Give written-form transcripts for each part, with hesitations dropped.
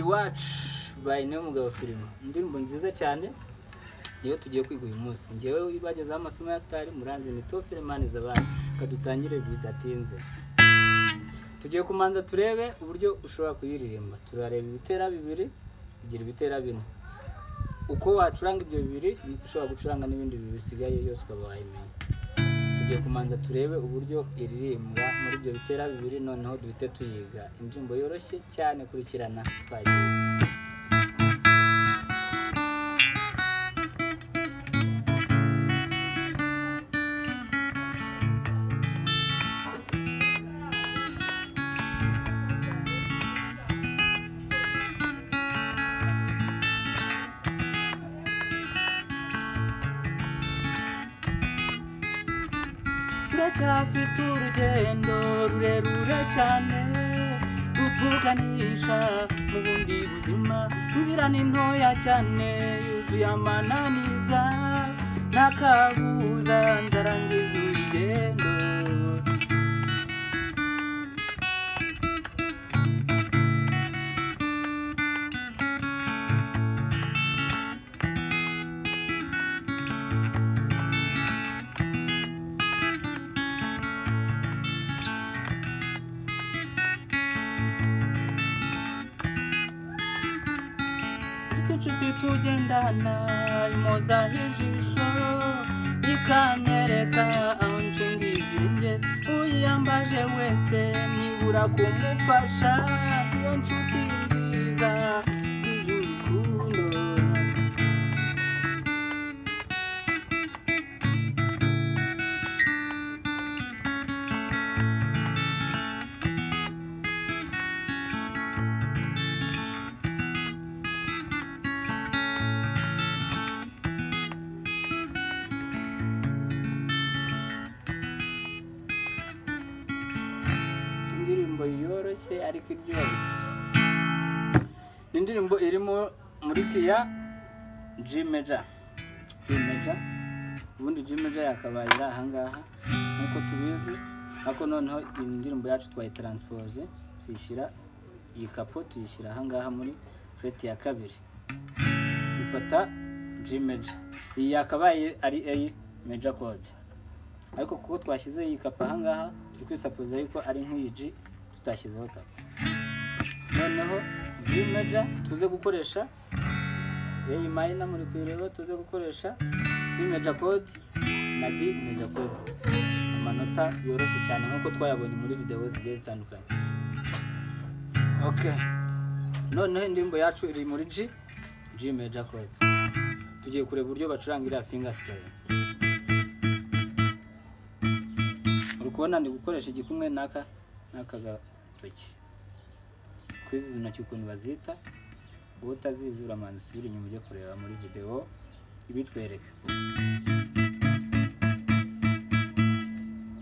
Iwacu by Niyomugabo Filime, indirimbo nziza cyane niyo tugiye kwiga uyu munsi. Ngewe bagezaho amasomo ya Tari Muranzi ni Tofile Maniza abandi kadutangire bidatinze. Tugiye kumanza turebe uburyo ushobora kuyiririmba. Turareba ibitera bibiri kugira ibitera bine. Uko wacuranga ibyo bibiri ushobora gucuranga n'ibindi bibisigaye yose ukaba wayimenya. Tugiye kumanza turebe uburyo iririmbwa muri ibyo bitera bibiri, noneho duhite tuyiga. Indirimbo yoroshye cyane kurikirana twagiye. Turacyafite urugendo rurerure cyane rutuganisha mu bundi buzima. Inzira ni ntoya cyane yuzuye amananiza, nta kabuza nzarangiza urugendo. Inshuti tugendana imoza ijisho ikanyereka aho nshinga ibirenge, uyambaje wese nibura kumufasha. Iyo nshuti nziza y'urukundo. Indirimbo yoroshye ariko iryoshye. Ni indirimbo irimo muri kiya G major. Ubundi G major yakabaye iri ahangaha nkuko tubizi, ariko noneho iyi ndirimbo yacu twayitranspose tuyishyira iyi kapo tuyishyira ahangaha muri fret ya kabiri. Ifata G major. Iyi yakabaye ari A major chord, ariko kuko twashyize iyi kapo ahangaha turi kwisapoza yuko ari nk'iyi G tutashyizeho kapo. Noneho G major tuze gukoresha A minor, muri kwireba tuze gukoresha C major chord na D major chord. Amanota yoroshye cyane nkuko twayabonye muri video zigiye zitandukanye. Okay, noneho indirimbo yacu iri muri G major chord. Tugiye kureba uburyo bacuranga iriya finger style. Urukubona ndi gukoresha igikumwe n'aka gatoki. Kwizi zino cyukuntu bazita, ubu utazizi uramanza usubira inyuma ujye kureba muri video ibitwereka.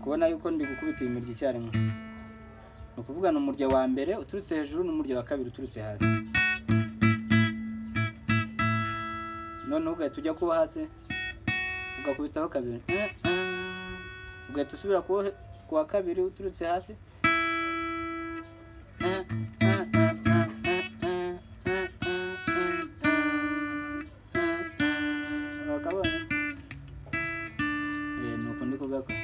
Kubona yuko ndi gukubita imirya icyarimwe, ni ukuvuga n'umurya wa mbere uturutse hejuru n'umurya wa kabiri uturutse hasi. Noneho ugahita ujya kuba hasi ugakubitaho kabiri, ugahita usubira kuwa kabiri uturutse hasi. Wakabona? Nuko ndi kugakora.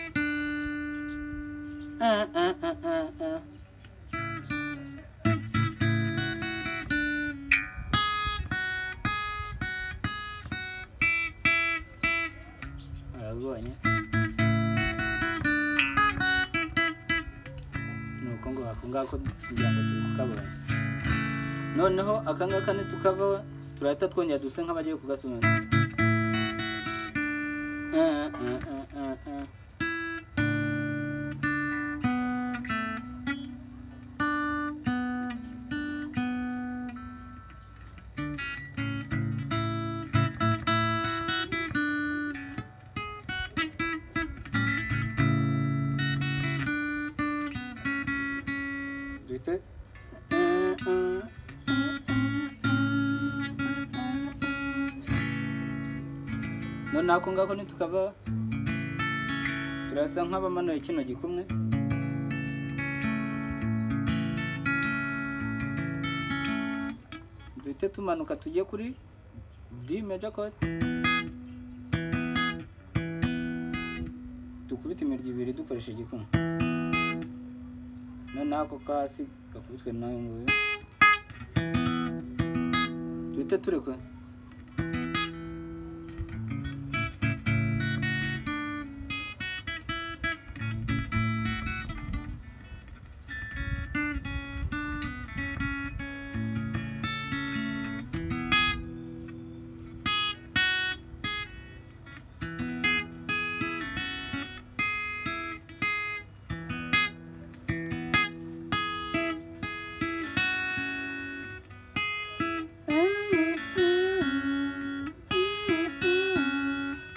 Arabonye? Nuko ngo ngako kugira ngo turi kukabona. Noneho akangaka ni tukava turahita twongera duse nk'abagiye kugasubira. Duhite none ako ngako nitukava turasa nk'abamanuye kino gikumwe. duhite tumanuka tujye kuri D major chord, dukubita imirya ibiri dukoresha igikumwe, noneho ako kasi gakubitwe nayo nguyu, duhite turekwe.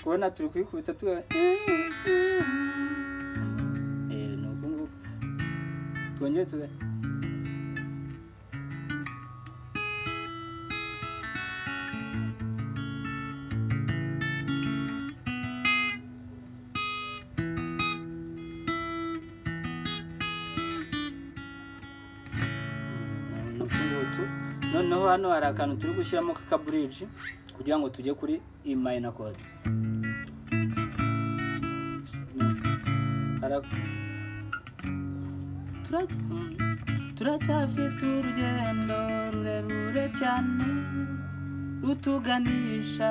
Kubona turi kuyikubita tuga nuko nguko twongeye tuga noneho hano hari akantu turi gushyiramo kaka bridge kugira ngo tujye kuri E minor chord. Turacyafite urugendo rurerure cyane rutuganisha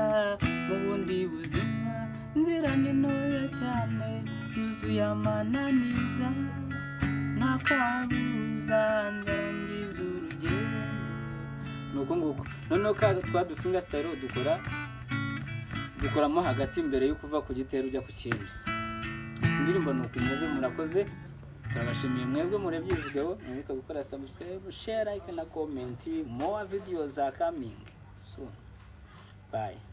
mu bundi buzima, inzira ni ntoya cyane yuzuye amananiza, nta kabuza ndangiza urugendo. Nuko nguko noneho twa dufinga style dukoramo hagati mbere yo kuva ku gitero ujya ku kindi. Indirimbo nuko imeze. Murakoze, turabashimiye mwebwe murebye iyi video, mwibuke gukora subscribe, share, like na comment. More videos are coming soon. Bye.